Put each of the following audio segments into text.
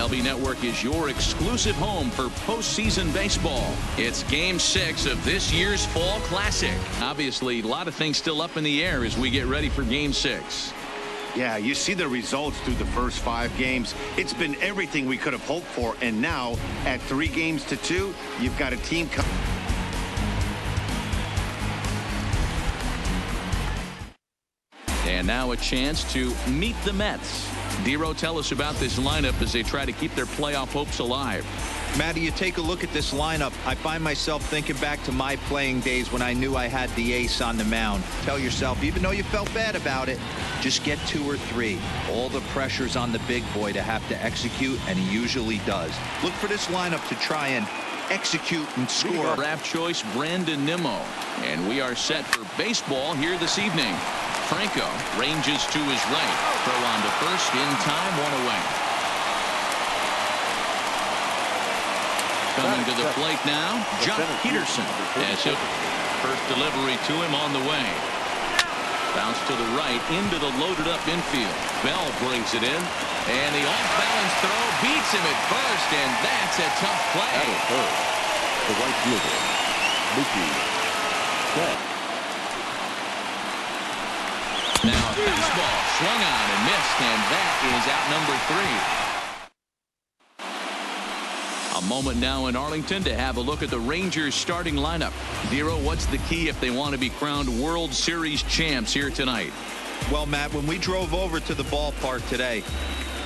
MLB Network is your exclusive home for postseason baseball. It's Game 6 of this year's Fall Classic. Obviously, a lot of things still up in the air as we get ready for Game 6. Yeah, you see the results through the first 5 games. It's been everything we could have hoped for, and now at 3 games to 2, you've got a team coming. And now a chance to meet the Mets. Dero, tell us about this lineup as they try to keep their playoff hopes alive. Matty, you take a look at this lineup. I find myself thinking back to my playing days when I knew I had the ace on the mound. Tell yourself, even though you felt bad about it, just get 2 or 3. All the pressure's on the big boy to have to execute, and he usually does. Look for this lineup to try and execute and score. Draft choice, Brandon Nimmo. And we are set for baseball here this evening. Franco ranges to his right. Throw on to first in time, 1 away. Coming to the plate now, Jock Peterson. As if first delivery to him on the way. Bounce to the right into the loaded up infield. Bell brings it in. And the off-balance throw beats him at first, and that's a tough play. That'll hurt. The right fielder, Mookie Betts. Now a fastball swung on and missed, and that is out number 3. A moment now in Arlington to have a look at the Rangers starting lineup. Dero, what's the key if they want to be crowned World Series champs here tonight? Well, Matt, when we drove over to the ballpark today,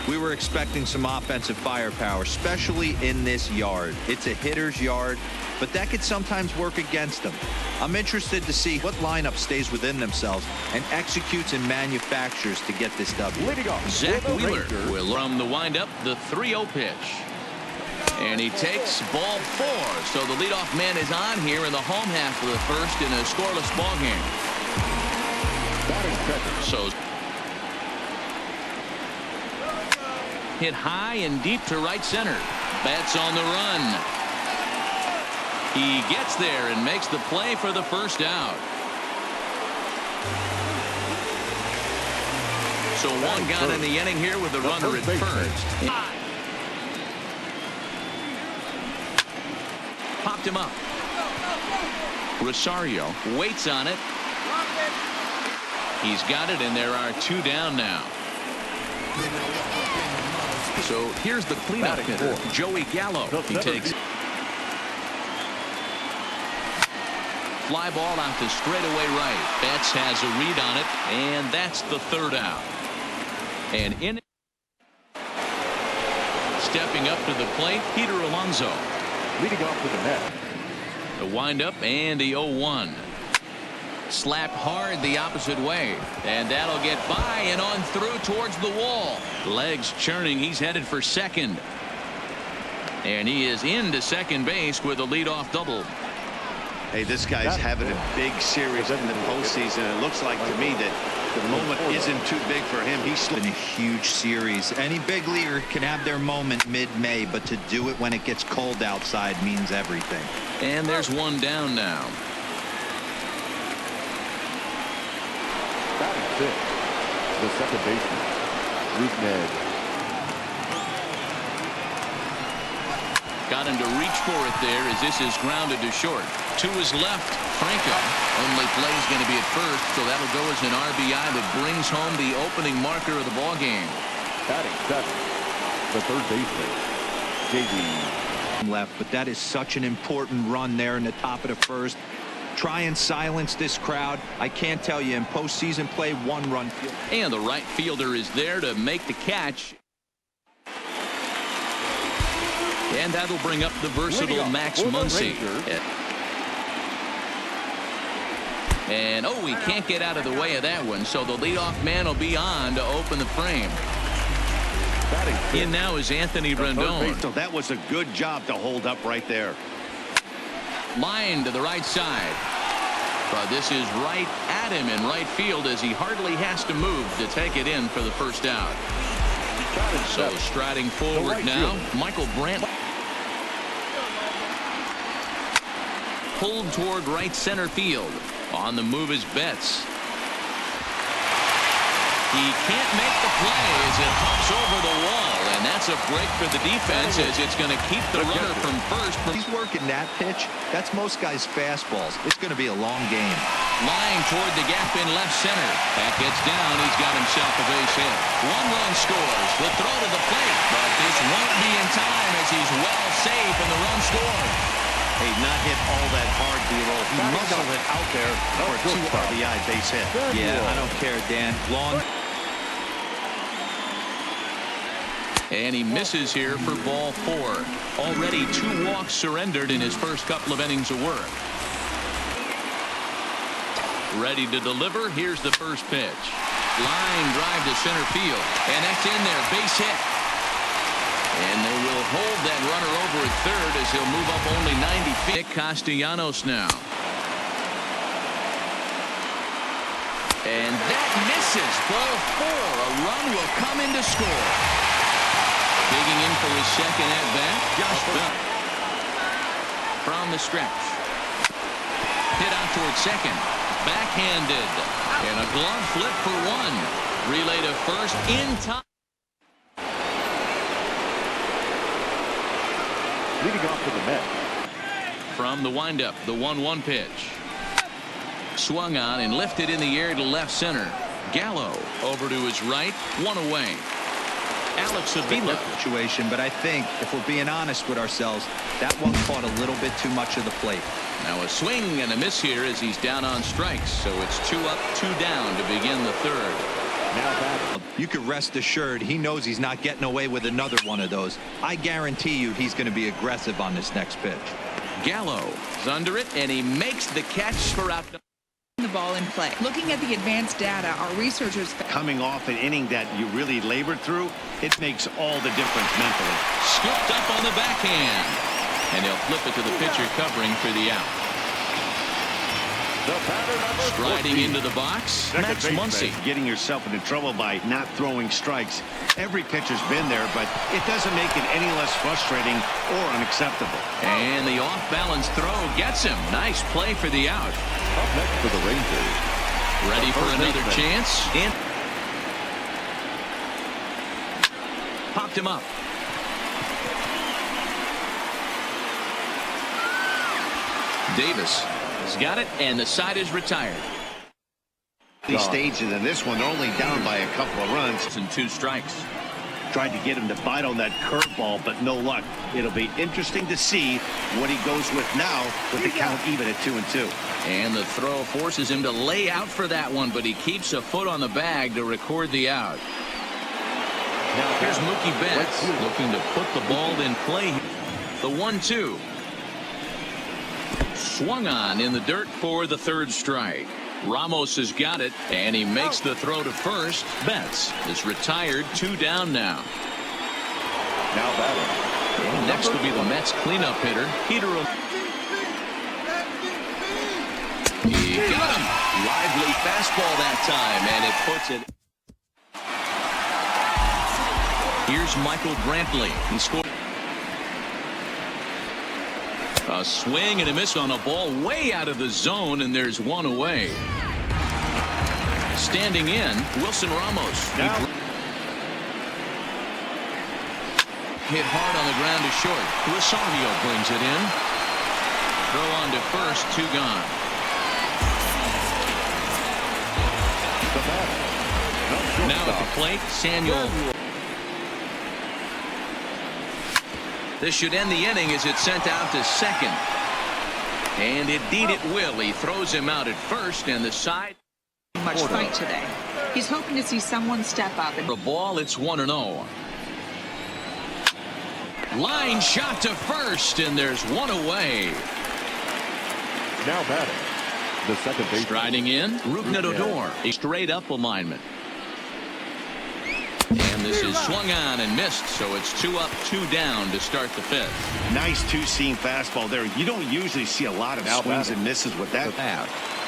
we were expecting some offensive firepower, especially in this yard. It's a hitter's yard, but that could sometimes work against them. I'm interested to see what lineup stays within themselves and executes and manufactures to get this W. Zach Wheeler will run the windup, the 3-0 pitch. And he takes ball 4. So the leadoff man is on here in the home half of the first in a scoreless ball game. So hit high and deep to right center. Bats on the run. He gets there and makes the play for the first out. So one gone in the inning here with the runner at first. Popped him up. Rosario waits on it. He's got it, and there are 2 down now. So here's the cleanup hitter, Joey Gallo. He takes fly ball out to straightaway right. Betts has a read on it, and that's the 3rd out. And in stepping up to the plate, Peter Alonso. Leading off to the net. The windup and the 0-1. Slapped hard the opposite way, and that'll get by and on through towards the wall. Legs churning. He's headed for second, and he is into second base with a leadoff double. Hey, this guy's having a big series in the postseason. It looks like to me that the moment isn't too big for him. He's been a huge series. Any big leaguer can have their moment mid-May, but to do it when it gets cold outside means everything. And there's 1 down now. Batting 6, the second baseman, Luke Ned. Got him to reach for it there as this is grounded to short. To his left, Franco. Only play is going to be at first, so that'll go as an RBI that brings home the opening marker of the ball game. Batting 7, the third baseman, J.D. left, but that is such an important run there in the top of the first. Try and silence this crowd. I can't tell you, in postseason play, 1-run field. And the right fielder is there to make the catch. And that'll bring up the versatile Max Muncy. And oh, he can't get out of the way of that one, so the leadoff man will be on to open the frame. In now is Anthony Rendon. So that was a good job to hold up right there. Line to the right side. But this is right at him in right field as he hardly has to move to take it in for the first out. So striding forward now, Michael Brandt. Pulled toward right center field. On the move is Betts. He can't make the play as it hops over the wall, and that's a break for the defense as it's going to keep the runner from first. He's working that pitch. That's most guys' fastballs. It's going to be a long game. Lying toward the gap in left center. That gets down. He's got himself a base hit. One run scores. The throw to the plate, but this won't be in time as he's well safe and the run scored. Hey, not hit all that hard, D-Roll. He muscled it out there for a 2 RBI base hit. Yeah, I don't care, Dan. Long. And he misses here for ball 4. Already 2 walks surrendered in his first couple of innings of work. Ready to deliver. Here's the first pitch. Line drive to center field. And that's in there. Base hit. And they will hold that runner over at third as he'll move up only 90 feet. Castellanos now. And that misses. Ball 4. A run will come in to score. Digging in for his second at bat, Josh Bell. From the stretch. Hit out toward second. Backhanded. And a glove flip for 1. Relay to first in time. Leading off to the net. From the windup, the 1-1 pitch. Swung on and lifted in the air to left center. Gallo over to his right, 1 away. Alex Avila Situation, but I think if we're being honest with ourselves, that one caught a little bit too much of the plate. Now a swing and a miss here as he's down on strikes, so it's 2 up, 2 down to begin the third. Now batting. You can rest assured he knows he's not getting away with another one of those. I guarantee you he's going to be aggressive on this next pitch. Gallo is under it, and he makes the catch for out. The ball in play. Looking at the advanced data, our researchers Coming off an inning that you really labored through, it makes all the difference mentally. Scooped up on the backhand, and he'll flip it to the pitcher covering for the out. The batter number Striding 14. into the box, Second Max baseman, Muncy. getting yourself into trouble by not throwing strikes. Every pitcher's been there, but it doesn't make it any less frustrating or unacceptable. And the off-balance throw gets him. Nice play for the out. Up next for the Rangers. Ready for First another baseman. chance. And popped him up. Davis has got it, and the side is retired. These stages in this one, they're only down by a couple of runs. And 2 strikes. Tried to get him to bite on that curveball, but no luck. It'll be interesting to see what he goes with now with the count even at 2-2. And the throw forces him to lay out for that one, but he keeps a foot on the bag to record the out. Now Here's batting. Mookie Betts looking to put the ball in play. The 1-2. Swung on in the dirt for the third strike. Ramos has got it, and he makes the throw to first. Betts is retired, 2 down now. Now batting. And next will be the Mets cleanup hitter, Peter. He got him. Lively fastball that time, and it puts it. Here's Michael Brantley. He scored. A swing and a miss on a ball way out of the zone, and there's 1 away. Standing in, Wilson Ramos. Now. Hit hard on the ground to short. Rosario brings it in. Throw on to first, 2 gone. The batter. Now at the plate, Samuel. This should end the inning as it's sent out to second. And indeed it will. He throws him out at first, and the side. much fight today. He's hoping to see someone step up. The ball, it's 1-0. Line shot to first, and there's 1 away. Now batting. The second base. Striding in, Rougned Odor. A straight up alignment. And this is swung on and missed, so it's 2 up, 2 down to start the 5th. Nice 2-seam fastball there. You don't usually see a lot of swings and misses with that.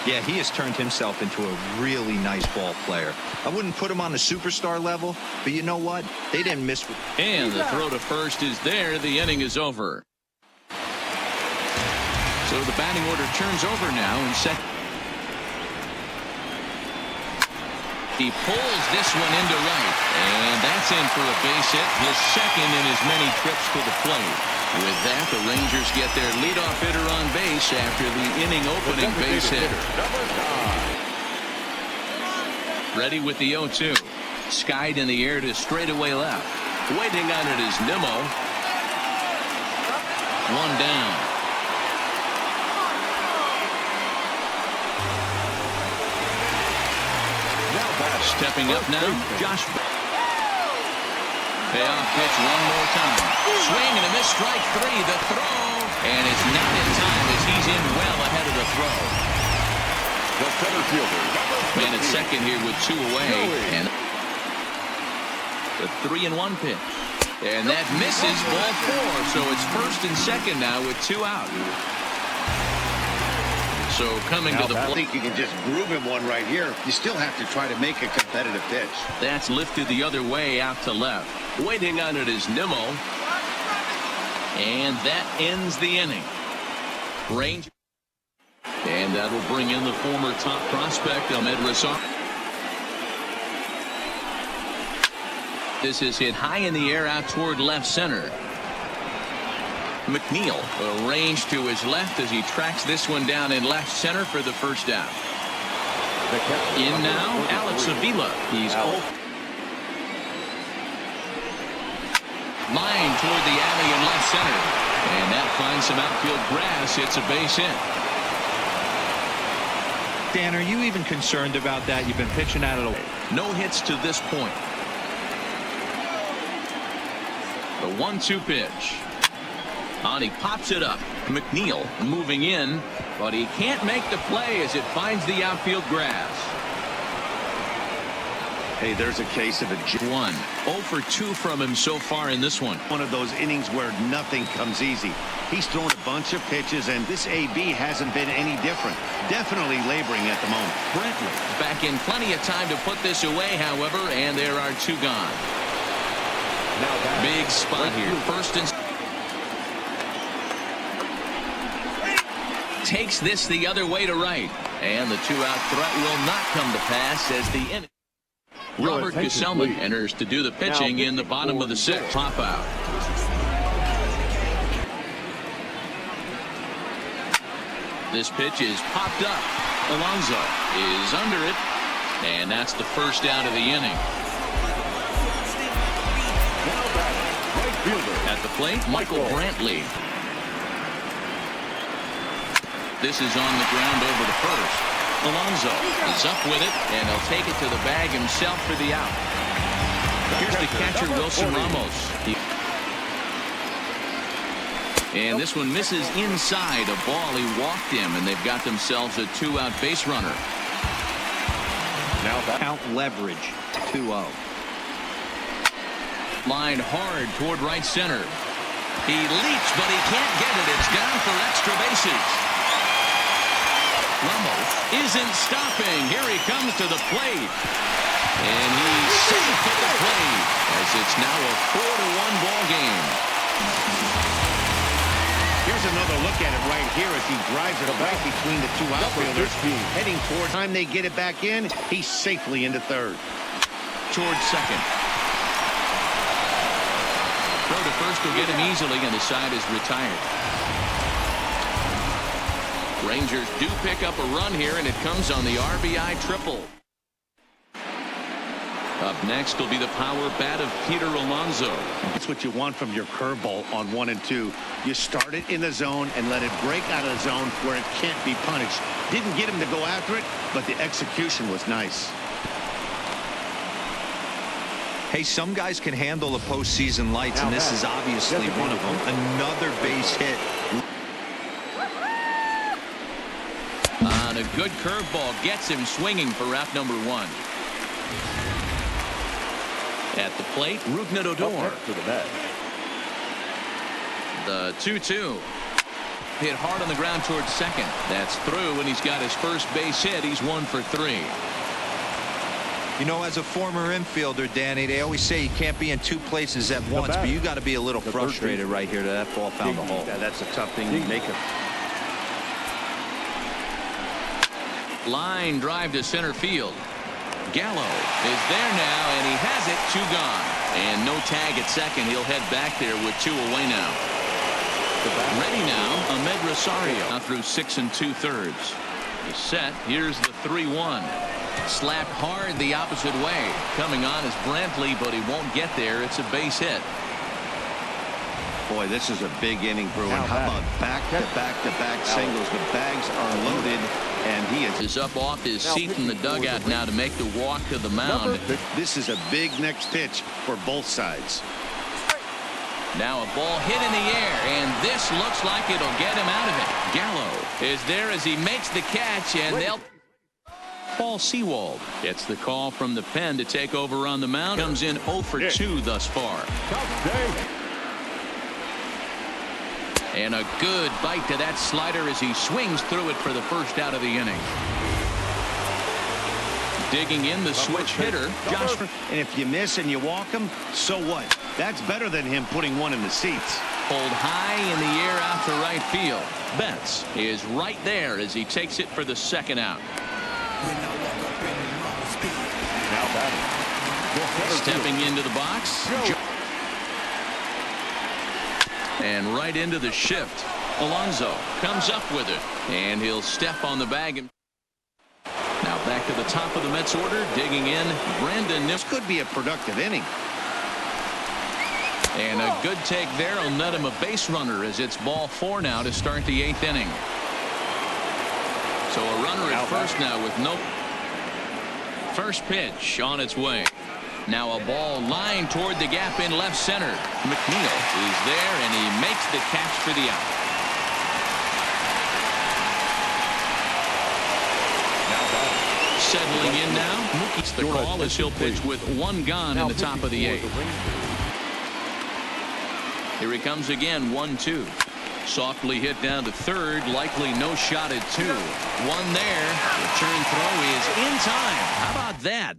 Yeah, he has turned himself into a really nice ball player. I wouldn't put him on the superstar level, but you know what? They didn't miss with. And the throw to first is there. The inning is over. So the batting order turns over now in second. He pulls this one into right, and that's in for a base hit, his second in as many trips to the plate. With that, the Rangers get their leadoff hitter on base after the inning-opening base hit. Ready with the 0-2. Skied in the air to straightaway left. Waiting on it is Nimmo. One down. Stepping up now, Josh. Payoff pitch one more time. Swing and a miss, strike three. The throw, and it's not in time as he's in well ahead of the throw. The center fielder. Man at second here with two away, and the 3-1 pitch, and that misses, ball four. So it's first and second now with two out. So coming to the I plate. think you can just groove him one right here. You still have to try to make a competitive pitch. That's lifted the other way out to left. Waiting on it is Nimmo. And that ends the inning. Range. And that'll bring in the former top prospect, Ahmed Rassar. This is hit high in the air out toward left center. McNeil arranged to his left as he tracks this one down in left center for the first out. In now, Alex Avila. He's line toward the alley in left center. And that finds some outfield grass. It's a base hit. Dan, are you even concerned about that? You've been pitching at it away. No hits to this point. The 1-2 pitch. And he pops it up. McNeil moving in, but he can't make the play as it finds the outfield grass. Hey, there's a case of a 1. 0 for 2 from him so far in this one. one of those innings where nothing comes easy. He's thrown a bunch of pitches, and this AB hasn't been any different. Definitely laboring at the moment. Brantley back in plenty of time to put this away, however, and there are two gone. Big spot here. First and takes this the other way to right, and the two-out threat will not come to pass as the inning. Robert Gesellman enters to do the pitching in the bottom of the 6th. Pop out. This pitch is popped up. Alonso is under it, and that's the first out of the inning. At the plate, Michael Brantley. This is on the ground over to first. Alonso is up with it, and he'll take it to the bag himself for the out. Here's the catcher, Wilson Ramos. And this one misses inside a ball. He walked him, and they've got themselves a two-out base runner. Now count leverage 2-0. Line hard toward right center. He leaps, but he can't get it. It's down for extra bases. Ramos isn't stopping. Here he comes to the plate. And he's safe at the plate as it's now a 4-1 ball game. Here's another look at it right here as he drives it right between the two outfielders. Heading toward time they get it back in, he's safely into third. Towards second. Throw to first will get him easily, and the side is retired. Rangers do pick up a run here, and it comes on the RBI triple. Up next will be the power bat of Peter Alonso. That's what you want from your curveball on 1 and 2. You start it in the zone and let it break out of the zone where it can't be punished. Didn't get him to go after it, but the execution was nice. Hey, some guys can handle the postseason lights, and this is obviously one of them. Another base hit. On a good curveball gets him swinging for out number 1. At the plate, Rougned Odor. To the bat. The 2-2. Hit hard on the ground towards second. That's through, and he's got his first base hit. He's 1 for 3. You know, as a former infielder, Danny, they always say you can't be in two places at once, but you got to be a little frustrated right here that ball found the hole. Yeah, that's a tough thing to make it. Line drive to center field. Gallo is there now, and he has it. 2 gone. And no tag at second. He'll head back there with 2 away now. Ready now, Ahmed Rosario. Now through 6 2/3. He's set. Here's the 3-1. Slapped hard the opposite way. Coming on is Brantley, but he won't get there. It's a base hit. Boy, this is a big inning, Bruin. How about back-to-back-to-back singles? The bags are loaded, and he is up off his seat in the dugout now to make the walk to the mound. This is a big next pitch for both sides. Now a ball hit in the air, and this looks like it'll get him out of it. Gallo is there as he makes the catch, and they'll... Paul Sewald gets the call from the pen to take over on the mound. Comes in 0 for 2 thus far. And a good bite to that slider as he swings through it for the first out of the inning. Digging in the switch hitter, Josh. And if you miss and you walk him, so what? That's better than him putting one in the seats. Pulled high in the air out to right field. Betts is right there as he takes it for the second out. Stepping into the box. And right into the shift. Alonso comes up with it. And he'll step on the bag. Now back to the top of the Mets order. Digging in, Brandon. This could be a productive inning. And a good take there will net him a base runner as it's ball 4 now to start the 8th inning. So a runner at first now with no... First pitch on its way. Now a ball lined toward the gap in left center. McNeil is there, and he makes the catch for the out. Settling in now. It's the call as he'll pitch with 1 gone in the top of the 8th. Here he comes again, 1-2. Softly hit down to third. Likely no shot at 2. 1 there. Return throw is in time. How about that?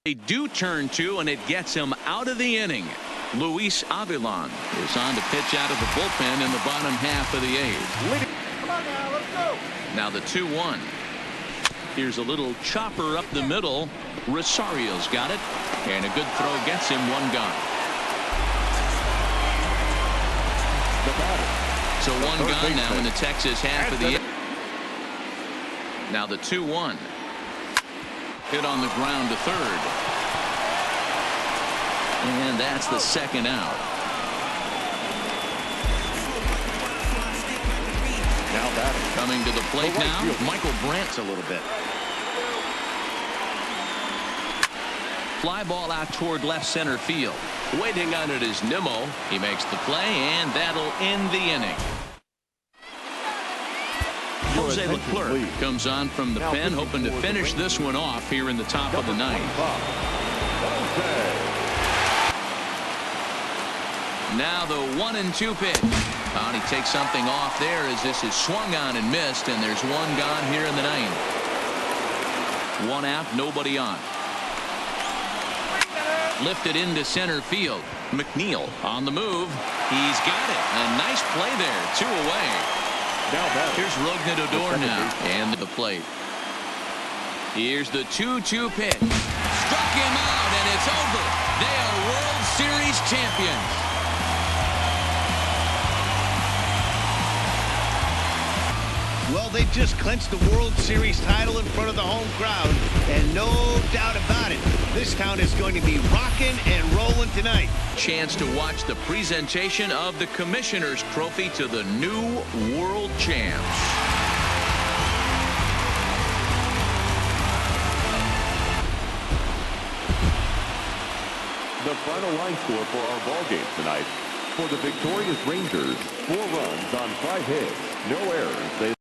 They do turn 2, and it gets him out of the inning. Luis Avilan is on to pitch out of the bullpen in the bottom half of the 8th. Come on now, let's go. Now the 2-1. Here's a little chopper up the middle. Rosario's got it, and a good throw gets him 1 gone. So 1 gone now in the Texas half of the 8th. Now the 2-1. Hit on the ground to third. And that's the second out. Now batting. Coming to the plate now, Michael Brandt. A little bit. Fly ball out toward left center field. Waiting on it is Nimmo. He makes the play, and that'll end the inning. Jose Leclerc comes on from the pen, hoping to finish this one off here in the top of the 9th. Now the 1-2 pitch. And he takes something off there as this is swung on and missed, and there's 1 gone here in the 9th. 1 out, nobody on. Lifted into center field. McNeil on the move. He's got it. A nice play there. 2 away. Here's Rougned Odor now, and the plate. Here's the 2-2 pitch. Struck him out, and it's over. They are World Series champions. Well, they just clinched the World Series title in front of the home crowd, and no doubt about it, this town is going to be rocking and rolling tonight. Chance to watch the presentation of the Commissioner's Trophy to the new world champs. The final line score for our ball game tonight. For the victorious Rangers, 4 runs on 5 hits, no errors.